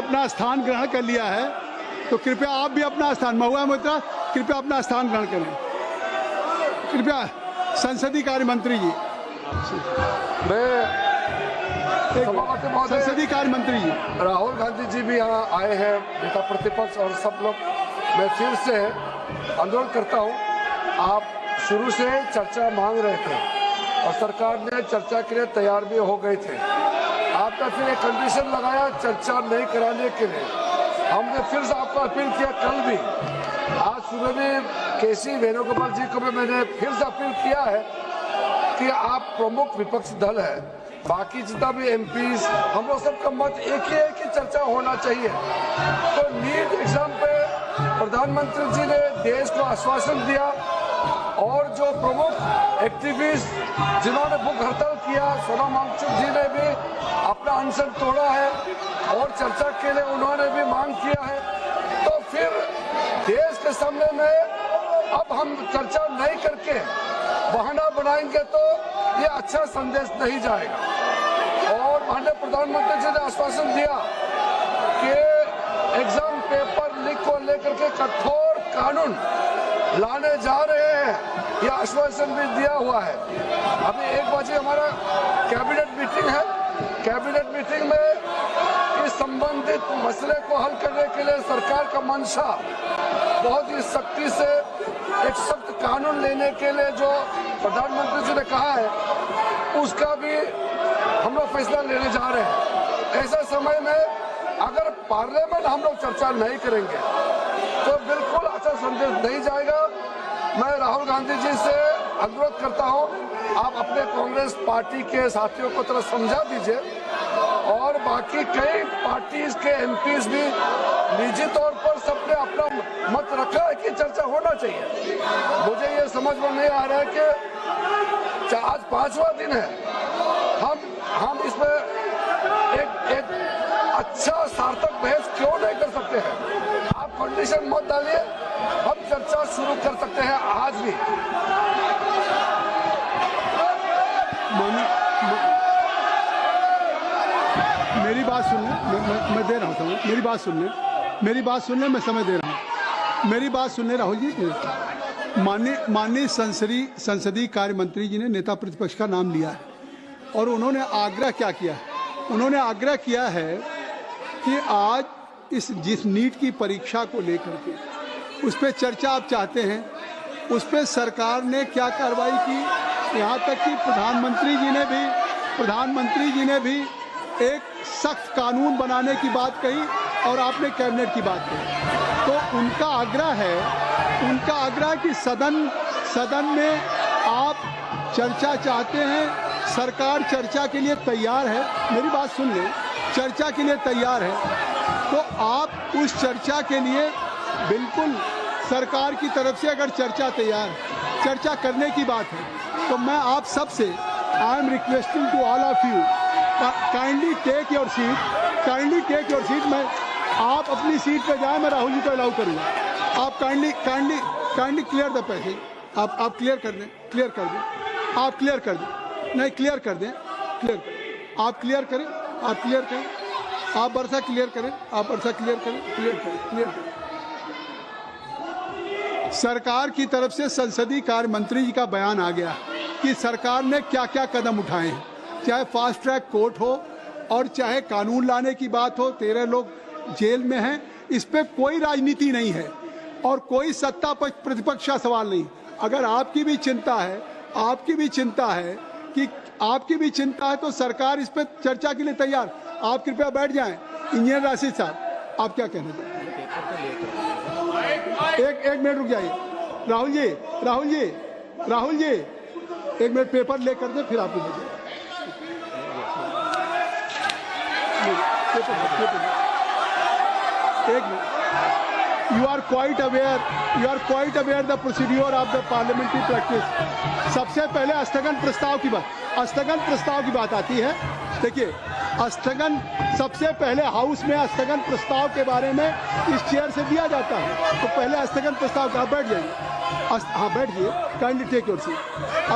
अपना स्थान ग्रहण कर लिया है, तो कृपया आप भी अपना स्थान, महुआ मोइत्रा कृपया अपना स्थान ग्रहण करें। कृपया संसदीय कार्य मंत्री जी, संसदीय कार्य मंत्री जी, राहुल गांधी जी भी यहाँ आए हैं, नेता प्रतिपक्ष और सब लोग। मैं फिर से अनुरोध करता हूँ, आप शुरू से चर्चा मांग रहे थे और सरकार ने चर्चा के लिए तैयार भी हो गए थे। आपने फिर एक कंडीशन लगाया चर्चा नहीं कराने के लिए। हमने फिर से आपको अपील किया, कल भी, आज सुबह में केसी वेणुगोपाल जी को भी मैंने फिर से अपील किया है कि आप प्रमुख विपक्षी दल है, बाकी जितना भी एमपीज, हम लोग सबका मत एक ही है कि चर्चा होना चाहिए। तो नीट एग्जाम पे प्रधानमंत्री जी ने देश को आश्वासन दिया और जो प्रमुख एक्टिविस्ट जिन्होंने भूख हड़ताल किया, सोनम वांगचुक जी ने भी अपना अनशन तोड़ा है और चर्चा के लिए उन्होंने भी मांग किया है। तो फिर देश के सामने में अब हम चर्चा नहीं करके बहाना बनाएंगे तो ये अच्छा संदेश नहीं जाएगा। और माननीय प्रधानमंत्री जी ने आश्वासन दिया कि एग्जाम पेपर लीक को लेकर के कठोर कानून लाने जा रहे हैं, यह आश्वासन भी दिया हुआ है। अभी 1 बजे हमारा कैबिनेट मीटिंग है, कैबिनेट मीटिंग में इस संबंधित मसले को हल करने के लिए सरकार का मंशा बहुत ही सख्ती से एक सख्त कानून लेने के लिए जो प्रधानमंत्री जी ने कहा है, उसका भी हम लोग फैसला लेने जा रहे हैं। ऐसे समय में अगर पार्लियामेंट हम लोग चर्चा नहीं करेंगे तो बिल्कुल अच्छा संदेश नहीं जाएगा। मैं राहुल गांधी जी से अनुरोध करता हूं, आप अपने कांग्रेस पार्टी के साथियों को थोड़ा समझा दीजिए और बाकी कई पार्टीज के एमपीज भी निजी तौर पर सबने अपना मत रखा है कि चर्चा होना चाहिए। मुझे ये समझ में नहीं आ रहा है कि आज 5वां दिन है, हम इसमें एक अच्छा सार्थक बहस क्यों नहीं कर सकते हैं? आप कंडीशन मत डालिए, हम चर्चा शुरू कर सकते हैं आज भी। मेरी बात सुन ले, मैं दे रहा हूँ, मेरी बात सुन ले, मेरी बात सुन ले, मैं समय दे रहा हूँ, मेरी बात सुन ले राहुल जी। माननीय संसदीय कार्य मंत्री जी ने नेता प्रतिपक्ष का नाम लिया है और उन्होंने आग्रह क्या किया है? उन्होंने आग्रह किया है कि आज जिस नीट की परीक्षा को लेकर के उस पर चर्चा आप चाहते हैं, उस पर सरकार ने क्या कार्रवाई की, यहाँ तक कि प्रधानमंत्री जी ने भी एक सख्त कानून बनाने की बात कही और आपने कैबिनेट की बात कही। तो उनका आग्रह कि सदन में आप चर्चा चाहते हैं, सरकार चर्चा के लिए तैयार है, मेरी बात सुन लें, चर्चा के लिए तैयार है, तो आप उस चर्चा के लिए बिल्कुल सरकार की तरफ से अगर चर्चा करने की बात है, तो मैं आप सबसे I am requesting to all of you, kindly take your seat. मैं आप अपनी सीट पे जाए, मैं राहुल जी को अलाउ करूँगा। आप काइंडली क्लियर द पैसेज, आप क्लियर कर दें, आप क्लियर कर दें, नहीं क्लियर कर दें, आप क्लियर करें, आप वर्षा क्लियर करें, क्लियर करें। सरकार की तरफ से संसदीय कार्य मंत्री जी का बयान आ गया कि सरकार ने क्या क्या कदम उठाए हैं, चाहे फास्ट ट्रैक कोर्ट हो और चाहे कानून लाने की बात हो। 13 लोग जेल में हैं, इस पे कोई राजनीति नहीं है और कोई सत्ता प्रतिपक्ष का सवाल नहीं। अगर आपकी भी चिंता है तो सरकार इस पर चर्चा के लिए तैयार। आप कृपया बैठ जाएं। इंजीनियर राशिद साहब, आप क्या कहना चाहते हैं? एक मिनट रुक जाइए। राहुल जी 1 मिनट पेपर ले कर दे, फिर आपको भेजें। एक minute. You are quite aware the procedure of the parliamentary practice। सबसे पहले स्थगन प्रस्ताव की बात आती है। देखिए, स्थगन सबसे पहले हाउस में स्थगन प्रस्ताव के बारे में इस चेयर से दिया जाता है। तो पहले स्थगन प्रस्ताव का बैठ जाइए। हाँ बैठिए, काइंडली टेक योर सीट।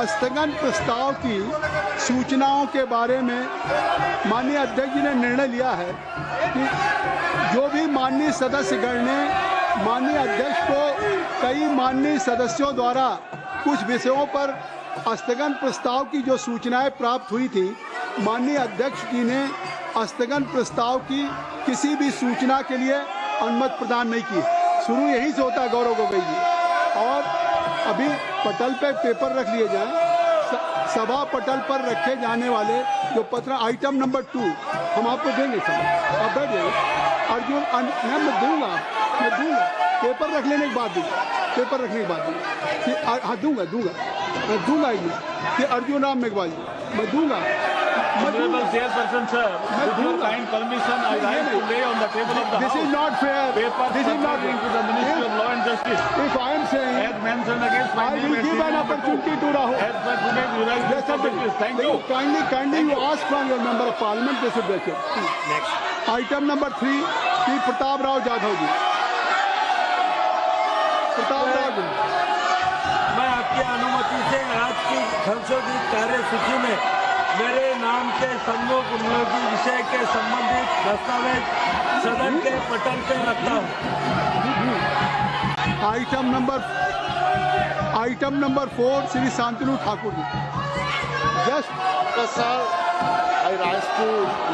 स्थगन प्रस्ताव की सूचनाओं के बारे में माननीय अध्यक्ष जी ने निर्णय लिया है कि जो भी माननीय सदस्यगण ने माननीय अध्यक्ष को कई माननीय सदस्यों द्वारा कुछ विषयों पर स्थगन प्रस्ताव की जो सूचनाएं प्राप्त हुई थी, माननीय अध्यक्ष जी ने स्थगन प्रस्ताव की किसी भी सूचना के लिए अनुमति प्रदान नहीं की। शुरू यहीं से होता है गौरव गोगोई जी। और अभी पटल पे पेपर रख लिए जाएं। सभा पटल पर रखे जाने वाले जो पत्र आइटम नंबर 2 हम आपको देंगे सर, आप बैठ जाइए। अर्जुन मैं दूंगा पेपर रख लेने के बाद दूंगा, पेपर रखने के बाद दूंगा। हाँ दूंगा कि अर्जुन राम मेघवाल जी मैं दूंगा। Honorable Chairperson, sir, with your kind permission, I rise to lay on the table of the This House is not fair. This is not to the Ministry of Law and Justice. If I am saying, As mentioned against my I name will and give an serial opportunity to Rahul. As per today's revised Yes, sir. notice. Thank you. Kindly you ask from your member of parliament. They should break it. Next. Item number 3, P. Pratap Rao Jadhav जी। प्रताप राव जी। मैं आपकी अनुमति से आज की संशोधित कार्यसूची में मेरे नाम के सम्मुख उपयोगी विषय के संबंधित दस्तावेज सदन के पटल पे रखता हूँ। Item number 4 Shri Shantanu Thakur ji. Sir, I rise to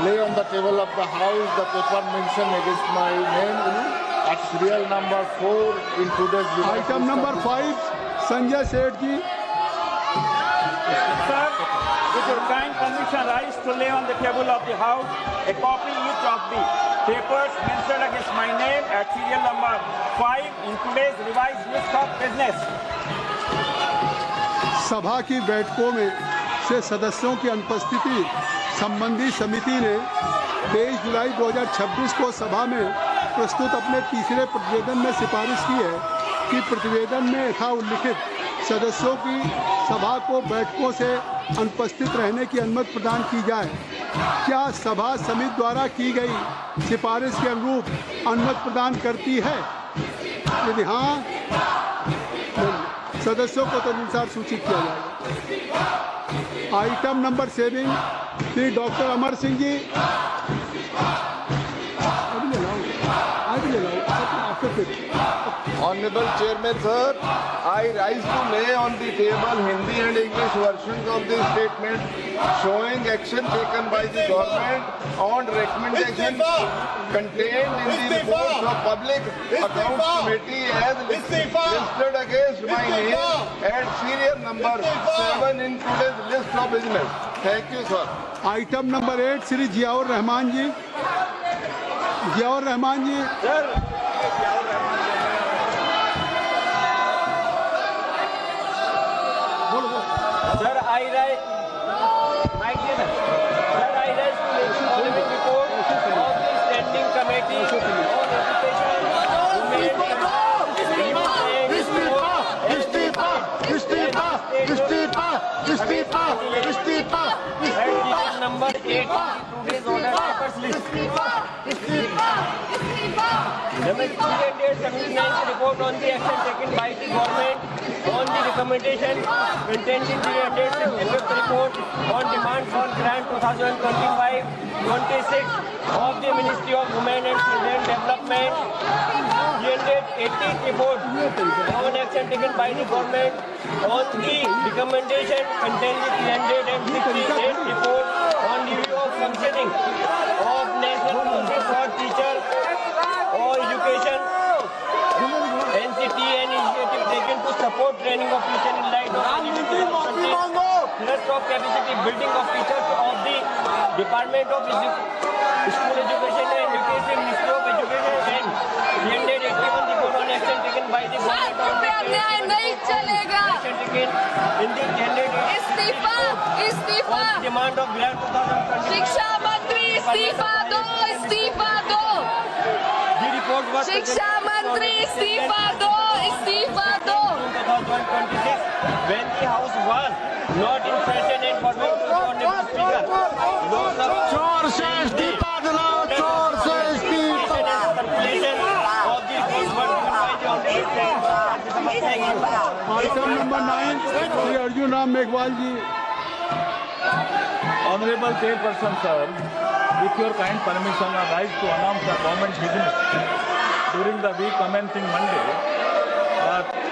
lay on the table of the House the paper mentioned against my name at serial number 4 in today's item number 5 Sanjay Seth ji. Sir, with your kind permission, rise to lay on the table of the House a copy each of the papers mentioned against my name at serial number 5 in today's revised list of business. सभा की बैठकों में से सदस्यों की अनुपस्थिति संबंधी समिति ने 23 जुलाई 2026 को सभा में प्रस्तुत अपने तीसरे प्रतिवेदन में सिफारिश की है कि प्रतिवेदन में यथा उल्लिखित सदस्यों की सभा को बैठकों से अनुपस्थित रहने की अनुमति प्रदान की जाए। क्या सभा समिति द्वारा की गई सिफारिश के अनुरूप अनुमति प्रदान करती है? यदि हाँ, सदस्यों को तदनुसार सूचित किया जाएगा। Item number 7 Shri doctor Amar Singh ji. Honorable Chairman, sir, I rise to lay on the table Hindi and English versions of the statement showing action taken by the government on recommendation contained in the reports of Public Accounts Committee as listed against my name at serial number 7 in today's list of business. Thank you, sir. Item number 8 Shri Ziaur Rahman ji. Ziaur Rahman ji. Sir, I rise to lay on the report of the Standing Committee on Education, number 8 today's order papers list. The Ministry dated 79th report on the action taken by the government on the recommendation contained in the dated 75th report on demand for grant 2025-26 of the Ministry of Women and Children Development. The 80th report on action taken by the government on the recommendation contained in the 168th report on review of functioning of National Council for Teacher or Education, NCT, and initiative taken to support training of teachers in light of thrust of capacity building of teachers of the Department of School Education and Education, Ministry of Education, and 381 report on action taken by the government in the इस्तीफा demand of grant 2020. शिक्षा मंत्री इस्तीफा दो The report was शिक्षा मंत्री इस्तीफा दो, इस्तीफा दो। 2026 when the house was not in session and for Honorable Speaker. चोर से इस्तीफा दिलाओ, चोर से इस्तीफा। Circulation of the report was given by the Honorable Speaker. Item number 9 Shri Arjun Ram Meghwal ji. Honorable Chairperson, sir, with your kind permission, I rise to announce the government business during the week commencing Monday,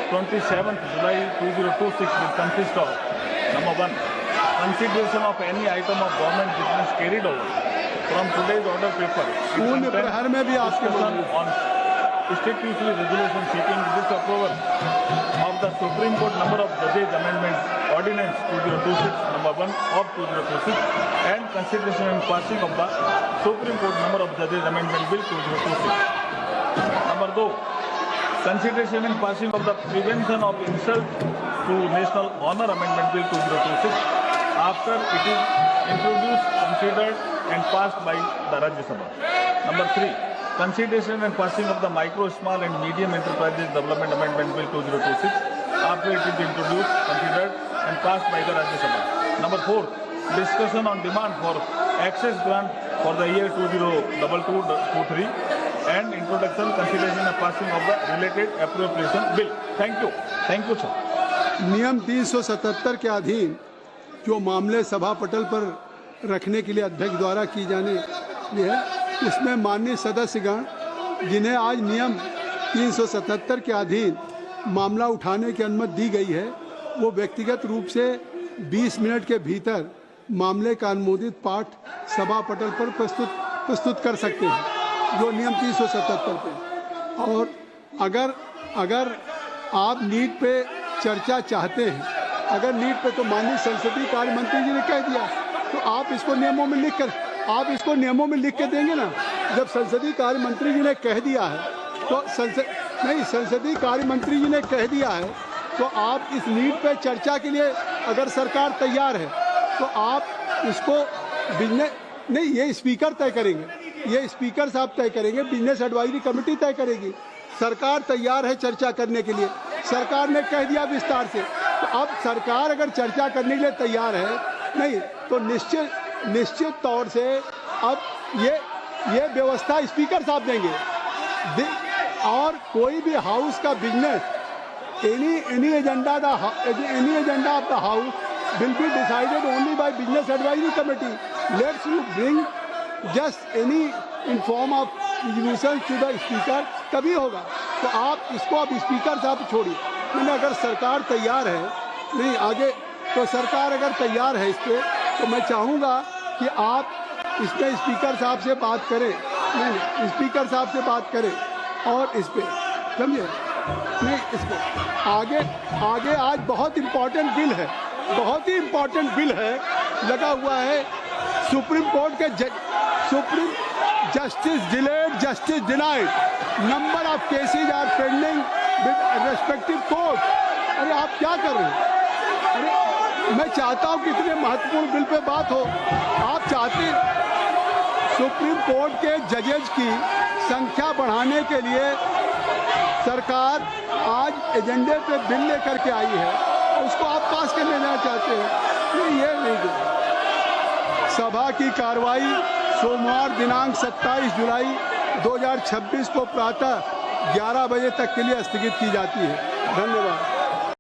27th July 2026 will consist of number 1, consideration of any item of government business carried over from today's order paper. शून्य प्रहर में भी आपके Discussion on statutory resolution seeking disapproval of the Supreme Court number of judges amendment ordinance 2026 number 1 of 2026 and consideration and passing of the Supreme Court number of judges amendment bill 2026. Number 2, consideration and passing of the prevention of insult to national honor amendment bill 2026 after it is introduced, considered and passed by the Rajya Sabha. Number 3, consideration and passing of the micro, small and medium enterprises development amendment bill 2026 after it is introduced, considered and passed by the Rajya Sabha. Number 4, discussion on demand for access grant for the year 2022-23 and introduction, consideration and passing of the related appropriation bill. Thank you. Thank you, sir. नियम 377 के अधीन जो मामले सभा पटल पर रखने के लिए अध्यक्ष द्वारा की जाने है, इसमें माननीय सदस्यगण जिन्हें आज नियम 377 के अधीन मामला उठाने की अनुमति दी गई है, वो व्यक्तिगत रूप से 20 मिनट के भीतर मामले का अनुमोदित पाठ सभा पटल पर प्रस्तुत कर सकते हैं, जो नियम 377 पे। और अगर आप नीट पे चर्चा चाहते हैं, अगर नीट पे, तो माननीय संसदीय कार्य मंत्री जी ने कह दिया, तो आप इसको नियमों में लिख के देंगे ना। जब संसदीय कार्य मंत्री जी ने कह दिया है, तो संसदीय कार्य मंत्री जी ने कह दिया है, तो आप इस नीट पे चर्चा के लिए अगर सरकार तैयार है, तो आप इसको ये स्पीकर तय करेंगे, ये स्पीकर साहब तय करेंगे, बिजनेस एडवाइजरी कमेटी तय करेगी। सरकार तैयार है चर्चा करने के लिए, सरकार ने कह दिया विस्तार से। तो अब सरकार अगर चर्चा करने के लिए तैयार है, नहीं तो निश्चित तौर से अब ये व्यवस्था स्पीकर साहब देंगे। और कोई भी हाउस का business any agenda of the house will be decided only by business advisory committee. Let's you bring just any in form of resolution to the speaker, तभी होगा। तो आप इसको अब स्पीकर साहब छोड़िए। मैंने अगर सरकार तैयार है, नहीं आगे तो सरकार अगर तैयार है इस पर, तो मैं चाहूँगा कि आप इस पर स्पीकर साहब से बात करें, नहीं स्पीकर साहब से बात करें और इस पर समझे, नहीं इस पर आगे आज बहुत इम्पोर्टेंट बिल है, बहुत ही इम्पोर्टेंट बिल है लगा हुआ है। सुप्रीम कोर्ट के supreme justice delayed, justice denied, number of cases are pending with respective court. अरे आप क्या कर रहे हैं? अरे मैं चाहता हूं कि इतने महत्वपूर्ण बिल पे बात हो। आप चाहते सुप्रीम कोर्ट के जजेज की संख्या बढ़ाने के लिए सरकार आज एजेंडे पे बिल लेकर के आई है, उसको आप पास कर लेना चाहते हैं। ये नहीं। सभा की कार्रवाई सोमवार दिनांक 27 जुलाई 2026 को प्रातः 11 बजे तक के लिए स्थगित की जाती है। धन्यवाद।